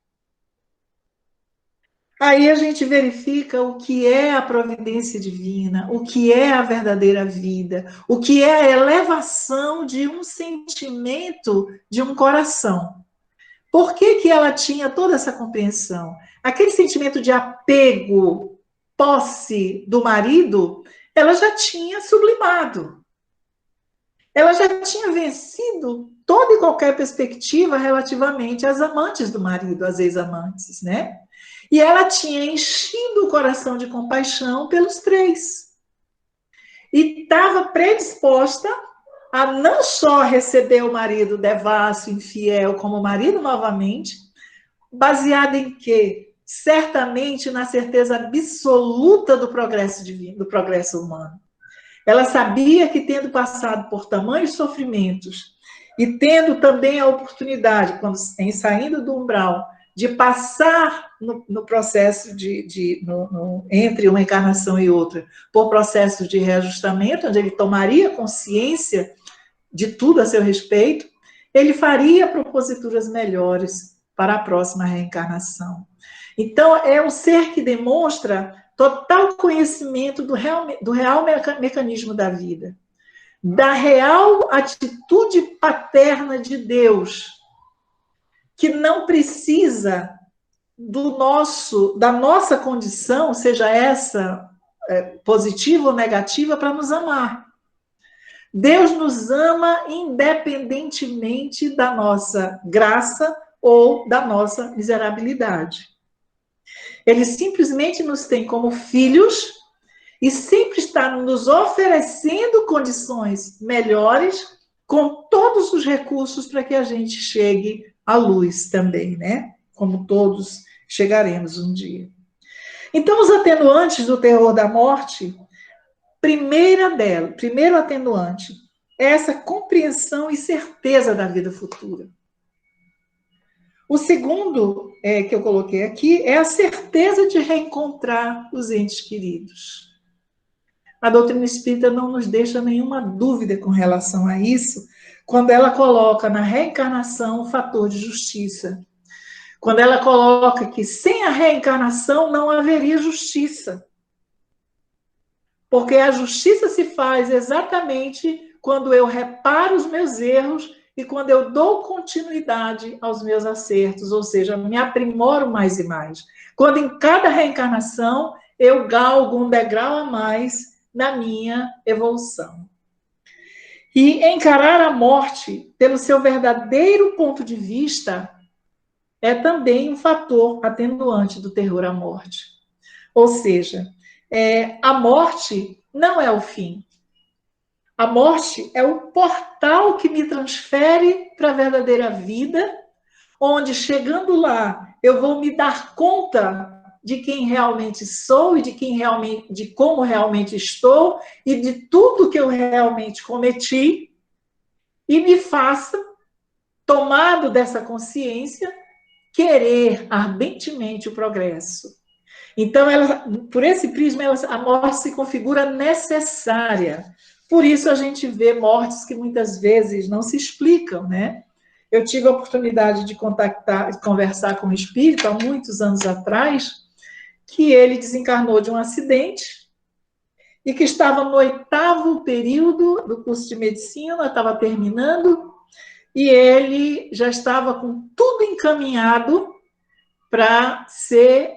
Aí a gente verifica o que é a providência divina, o que é a verdadeira vida, o que é a elevação de um sentimento, de um coração. Por que ela tinha toda essa compreensão? Aquele sentimento de apego, posse do marido, ela já tinha sublimado. Ela já tinha vencido toda e qualquer perspectiva relativamente às amantes do marido, às ex-amantes, né? E ela tinha enchido o coração de compaixão pelos 3. E estava predisposta a não só receber o marido devasso, infiel, como marido novamente, baseada em quê? Certamente na certeza absoluta do progresso divino, do progresso humano. Ela sabia que, tendo passado por tamanhos sofrimentos e tendo também a oportunidade, quando saindo do umbral, de passar no processo entre uma encarnação e outra, por processo de reajustamento, onde ele tomaria consciência de tudo a seu respeito, ele faria proposituras melhores para a próxima reencarnação. Então, é um ser que demonstra total conhecimento do real mecanismo da vida. da real atitude paterna de Deus, que não precisa da nossa condição, seja essa positiva ou negativa, para nos amar. Deus nos ama independentemente da nossa graça ou da nossa miserabilidade. Ele simplesmente nos tem como filhos e sempre está nos oferecendo condições melhores, com todos os recursos para que a gente chegue à luz também, né? Como todos chegaremos um dia. Então, os atenuantes do terror da morte, primeiro atenuante, é essa compreensão e certeza da vida futura. O segundo que eu coloquei aqui é a certeza de reencontrar os entes queridos. A doutrina espírita não nos deixa nenhuma dúvida com relação a isso, quando ela coloca na reencarnação o fator de justiça. Quando ela coloca que sem a reencarnação não haveria justiça. Porque a justiça se faz exatamente quando eu reparo os meus erros e quando eu dou continuidade aos meus acertos, ou seja, me aprimoro mais e mais. Quando em cada reencarnação eu galgo um degrau a mais na minha evolução. E encarar a morte pelo seu verdadeiro ponto de vista é também um fator atenuante do terror à morte. Ou seja, a morte não é o fim. A morte é o portal que me transfere para a verdadeira vida, onde, chegando lá, eu vou me dar conta de quem realmente sou e de como realmente estou e de tudo que eu realmente cometi, e me faça, tomado dessa consciência, querer ardentemente o progresso. Então, por esse prisma, a morte se configura necessária. Por isso a gente vê mortes que muitas vezes não se explicam, né? Eu tive a oportunidade de conversar com um espírito há muitos anos atrás, que ele desencarnou de um acidente e que estava no 8º período do curso de medicina, estava terminando, e ele já estava com tudo encaminhado para ser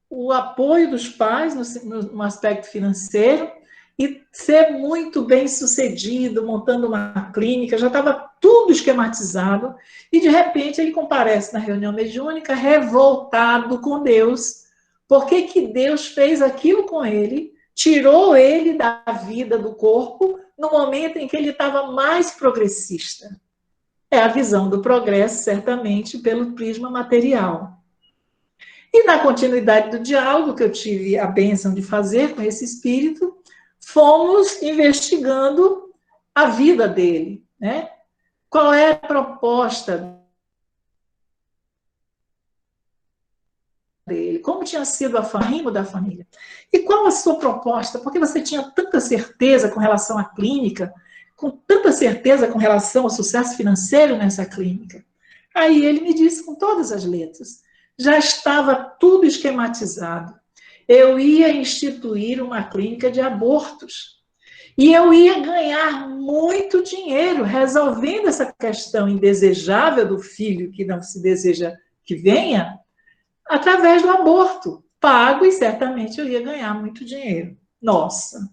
o apoio dos pais no aspecto financeiro e ser muito bem sucedido, montando uma clínica, já estava tudo esquematizado, e de repente ele comparece na reunião mediúnica revoltado com Deus. Por que Deus fez aquilo com ele, tirou ele da vida do corpo no momento em que ele estava mais progressista? É a visão do progresso, certamente, pelo prisma material. E na continuidade do diálogo que eu tive a bênção de fazer com esse espírito, fomos investigando a vida dele, né? Qual é a proposta dele? Como tinha sido a rimo da família? E qual a sua proposta? Porque você tinha tanta certeza com relação à clínica, com tanta certeza com relação ao sucesso financeiro nessa clínica. Aí ele me disse com todas as letras, já estava tudo esquematizado. Eu ia instituir uma clínica de abortos. E eu ia ganhar muito dinheiro resolvendo essa questão indesejável do filho que não se deseja que venha, através do aborto. Pago e certamente eu ia ganhar muito dinheiro. Nossa!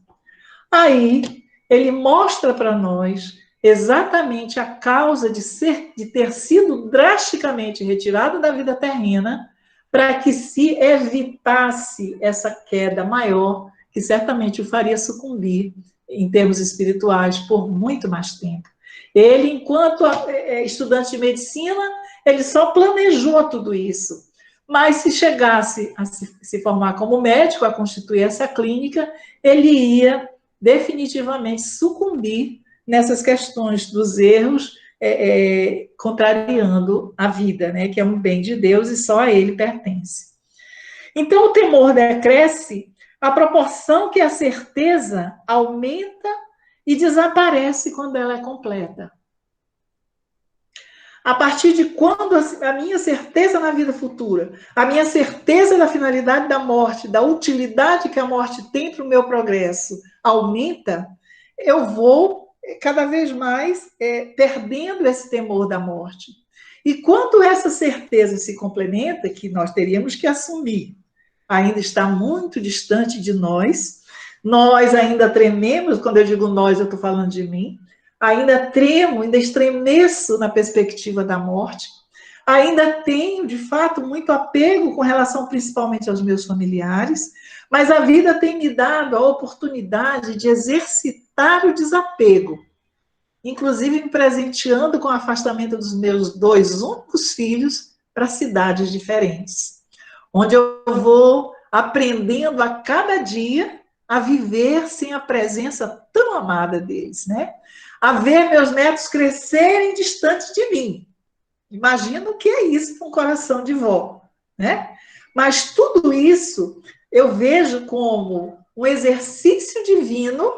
Aí ele mostra para nós exatamente a causa de ter sido drasticamente retirado da vida terrena para que se evitasse essa queda maior, que certamente o faria sucumbir em termos espirituais por muito mais tempo. Ele, enquanto estudante de medicina, ele só planejou tudo isso. Mas se chegasse a se formar como médico, a constituir essa clínica, ele ia definitivamente sucumbir nessas questões dos erros, contrariando a vida, né, que é um bem de Deus e só a ele pertence. Então, o temor decresce à proporção que a certeza aumenta e desaparece quando ela é completa. A partir de quando a minha certeza na vida futura, a minha certeza da finalidade da morte, da utilidade que a morte tem para o meu progresso, aumenta, eu vou cada vez mais perdendo esse temor da morte. E quando essa certeza se complementa, que nós teríamos que assumir, ainda está muito distante de nós ainda trememos, quando eu digo nós, eu estou falando de mim, ainda tremo, ainda estremeço na perspectiva da morte, ainda tenho, de fato, muito apego com relação principalmente aos meus familiares, mas a vida tem me dado a oportunidade de exercitar o desapego, inclusive me presenteando com o afastamento dos meus 2 únicos filhos para cidades diferentes, onde eu vou aprendendo a cada dia a viver sem a presença tão amada deles, né? A ver meus netos crescerem distantes de mim. Imagina o que é isso para um coração de vó, né? Mas tudo isso eu vejo como um exercício divino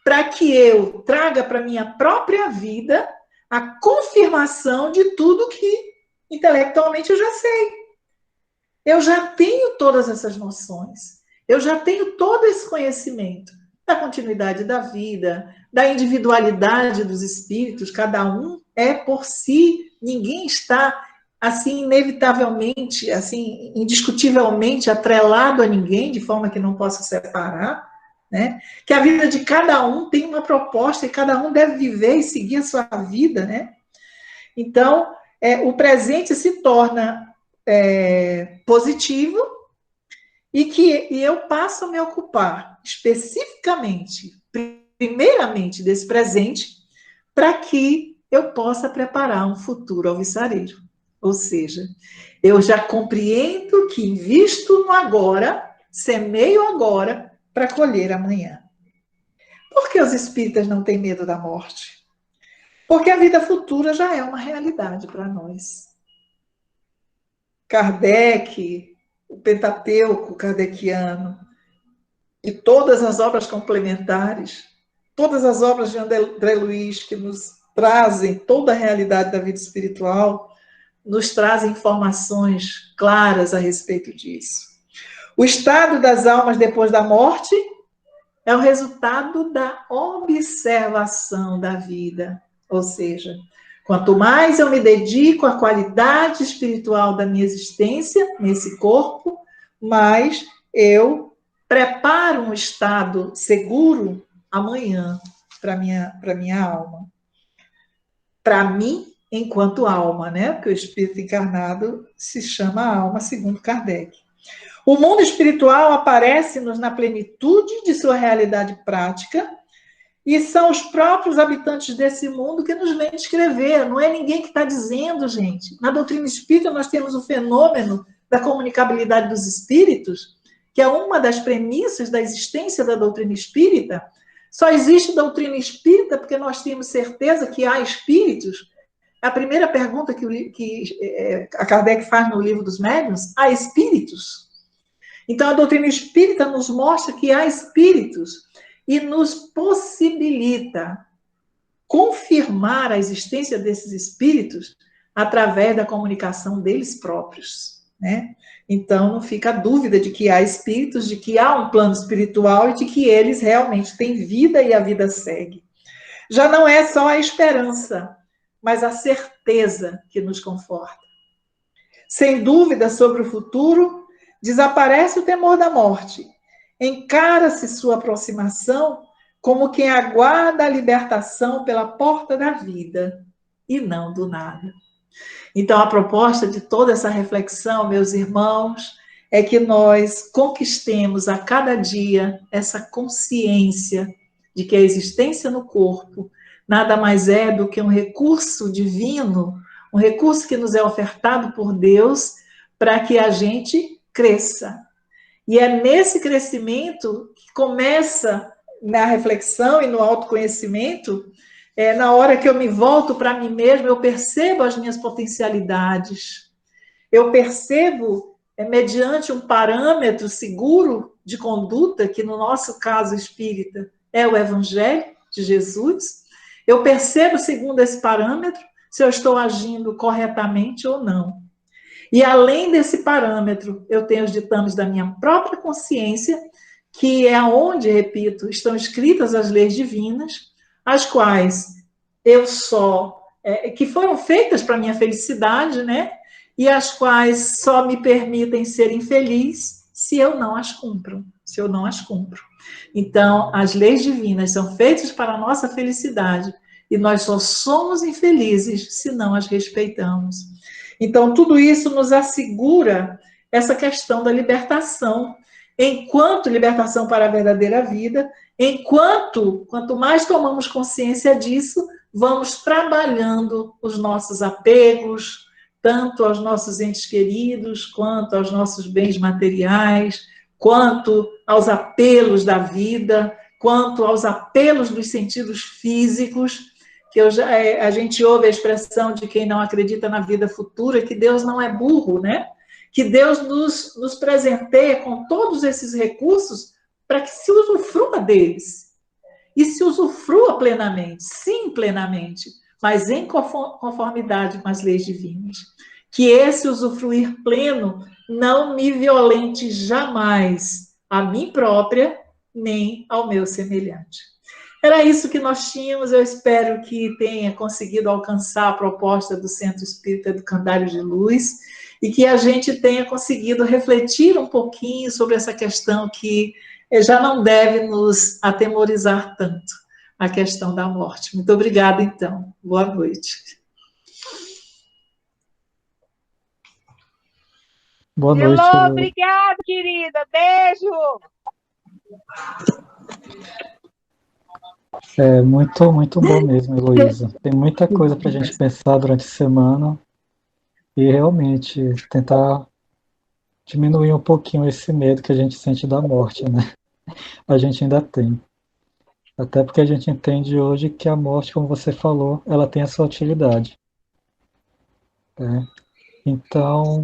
para que eu traga para a minha própria vida a confirmação de tudo que intelectualmente eu já sei. Eu já tenho todas essas noções. Eu já tenho todo esse conhecimento da continuidade da vida, da individualidade dos espíritos, cada um é por si, ninguém está assim inevitavelmente, assim indiscutivelmente atrelado a ninguém, de forma que não possa separar, né? Que a vida de cada um tem uma proposta e cada um deve viver e seguir a sua vida, né? Então, o presente se torna positivo e eu passo a me ocupar especificamente, primeiramente, desse presente, para que eu possa preparar um futuro alvissareiro. Ou seja, eu já compreendo que invisto no agora, semeio agora, para colher amanhã. Por que os espíritas não têm medo da morte? Porque a vida futura já é uma realidade para nós. Kardec, o Pentateuco kardeciano, e todas as obras complementares, todas as obras de André Luiz que nos trazem toda a realidade da vida espiritual, nos trazem informações claras a respeito disso. O estado das almas depois da morte é o resultado da observação da vida, ou seja, quanto mais eu me dedico à qualidade espiritual da minha existência nesse corpo, mais eu preparo um estado seguro amanhã para minha alma. Para mim, enquanto alma, né? Porque o espírito encarnado se chama alma, segundo Kardec. O mundo espiritual aparece-nos na plenitude de sua realidade prática e são os próprios habitantes desse mundo que nos vêm descrever. Não é ninguém que está dizendo, gente. Na doutrina espírita nós temos o fenômeno da comunicabilidade dos espíritos, que é uma das premissas da existência da doutrina espírita. Só existe doutrina espírita porque nós temos certeza que há espíritos. A primeira pergunta que a Kardec faz no Livro dos Médiuns, há espíritos? Então, a doutrina espírita nos mostra que há espíritos e nos possibilita confirmar a existência desses espíritos através da comunicação deles próprios, né? Então, não fica a dúvida de que há espíritos, de que há um plano espiritual e de que eles realmente têm vida e a vida segue. Já não é só a esperança, mas a certeza que nos conforta. Sem dúvida sobre o futuro, desaparece o temor da morte. Encara-se sua aproximação como quem aguarda a libertação pela porta da vida, e não do nada. Então, a proposta de toda essa reflexão, meus irmãos, é que nós conquistemos a cada dia essa consciência de que a existência no corpo nada mais é do que um recurso divino, um recurso que nos é ofertado por Deus para que a gente cresça. E é nesse crescimento que começa na reflexão e no autoconhecimento, na hora que eu me volto para mim mesma, eu percebo as minhas potencialidades, eu percebo, mediante um parâmetro seguro de conduta, que no nosso caso espírita é o Evangelho de Jesus, eu percebo, segundo esse parâmetro, se eu estou agindo corretamente ou não. E além desse parâmetro, eu tenho os ditames da minha própria consciência, que é onde, repito, estão escritas as leis divinas, as quais eu só que foram feitas para minha felicidade, né? E as quais só me permitem ser infeliz se eu não as cumpro, se eu não as cumpro. Então, as leis divinas são feitas para a nossa felicidade e nós só somos infelizes se não as respeitamos. Então, tudo isso nos assegura essa questão da libertação, enquanto libertação para a verdadeira vida, quanto mais tomamos consciência disso, vamos trabalhando os nossos apegos, tanto aos nossos entes queridos, quanto aos nossos bens materiais, quanto aos apelos da vida, quanto aos apelos dos sentidos físicos, que a gente ouve a expressão de quem não acredita na vida futura, que Deus não é burro, né? Que Deus nos presenteia com todos esses recursos para que se usufrua deles. E se usufrua plenamente, sim, plenamente, mas em conformidade com as leis divinas. Que esse usufruir pleno não me violente jamais a mim própria, nem ao meu semelhante. Era isso que nós tínhamos, eu espero que tenha conseguido alcançar a proposta do Centro Espírita do Candário de Luz e que a gente tenha conseguido refletir um pouquinho sobre essa questão que já não deve nos atemorizar tanto, a questão da morte. Muito obrigada, então. Boa noite. Boa noite. Elô, obrigada, querida. Beijo. É muito bom mesmo, Heloísa. Tem muita coisa para a gente pensar durante a semana e realmente tentar diminuir um pouquinho esse medo que a gente sente da morte, né? A gente ainda tem. Até porque a gente entende hoje que a morte, como você falou, ela tem a sua utilidade. Né? Então,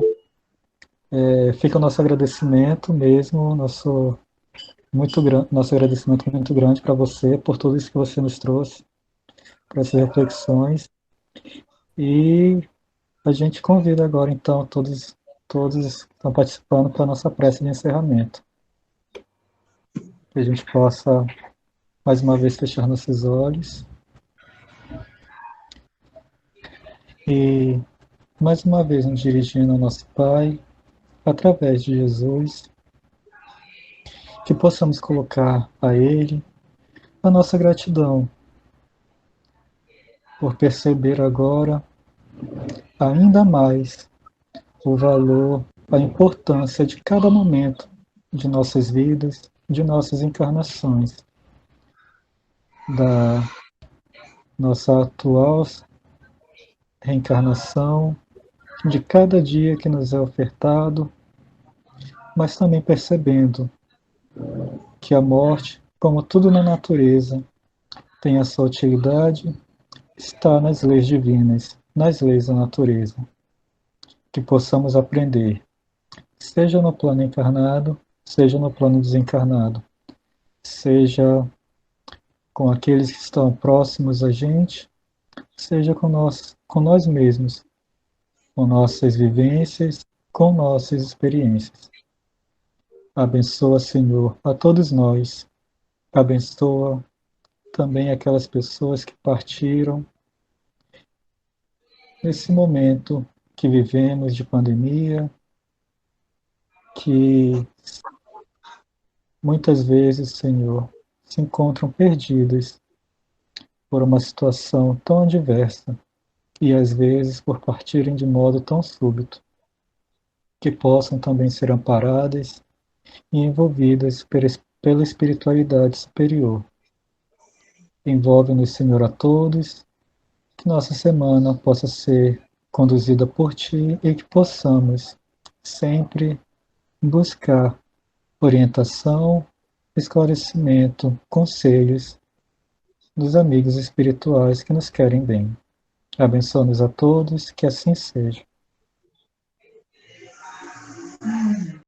fica o nosso agradecimento mesmo, nosso agradecimento muito grande para você, por tudo isso que você nos trouxe, por essas reflexões. E a gente convida agora, então, todos que estão participando para a nossa prece de encerramento. Que a gente possa, mais uma vez, fechar nossos olhos. E, mais uma vez, nos dirigindo ao nosso Pai, através de Jesus, que possamos colocar a Ele a nossa gratidão por perceber agora ainda mais o valor, a importância de cada momento de nossas vidas, de nossas encarnações, da nossa atual reencarnação, de cada dia que nos é ofertado, mas também percebendo que a morte, como tudo na natureza, tem a sua utilidade, está nas leis divinas, nas leis da natureza. Que possamos aprender, seja no plano encarnado, seja no plano desencarnado, seja com aqueles que estão próximos a gente, seja com nós mesmos, com nossas vivências, com nossas experiências. Abençoa, Senhor, a todos nós. Abençoa também aquelas pessoas que partiram nesse momento que vivemos de pandemia, que muitas vezes, Senhor, se encontram perdidas por uma situação tão adversa e às vezes por partirem de modo tão súbito, que possam também ser amparadas e envolvidas pela espiritualidade superior. Envolve-nos, Senhor, a todos, que nossa semana possa ser conduzida por Ti e que possamos sempre buscar orientação, esclarecimento, conselhos dos amigos espirituais que nos querem bem. Abençoa-nos a todos, que assim seja.